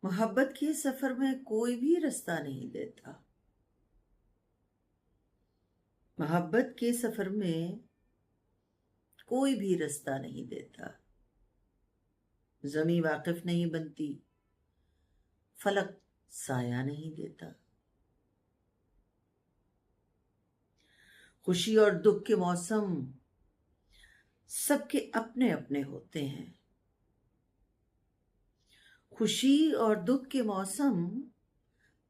मोहब्बत के सफर में कोई भी रास्ता नहीं देता। मोहब्बत के सफर में कोई भी रास्ता नहीं देता। ज़मीं वाकिफ नहीं बनती, फलक साया नहीं देता। खुशी और दुख के मौसम सबके अपने अपने होते हैं। खुशी और दुख के मौसम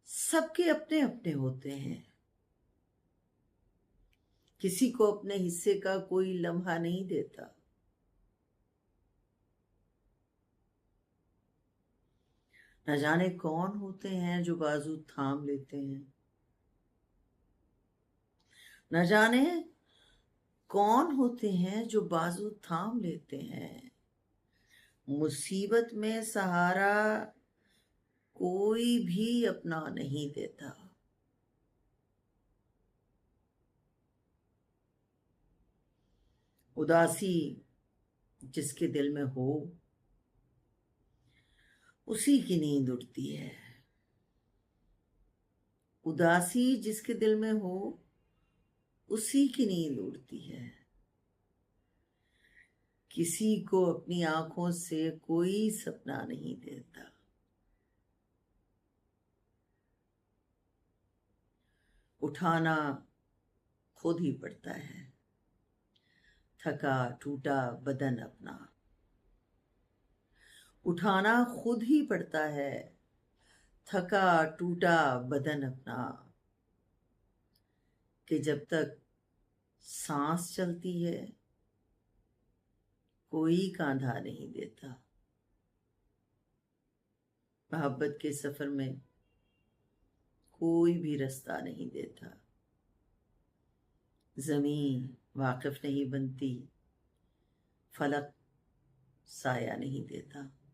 सबके अपने अपने होते हैं। किसी को अपने हिस्से का कोई लम्हा नहीं देता। न जाने कौन होते हैं जो बाजू थाम लेते हैं। न जाने कौन होते हैं जो बाजू थाम लेते हैं। मुसीबत में सहारा कोई भी अपना नहीं देता। उदासी जिसके दिल में हो उसी की नींद उड़ती है। उदासी जिसके दिल में हो उसी की नींद उड़ती है। किसी को अपनी आंखों से कोई सपना नहीं देता। उठाना खुद ही पड़ता है थका टूटा बदन अपना। उठाना खुद ही पड़ता है थका टूटा बदन अपना। कि जब तक सांस चलती है कोई कांधा नहीं देता। मोहब्बत के सफर में कोई भी रास्ता नहीं देता। ज़मीन वाकिफ नहीं बनती, फलक साया नहीं देता।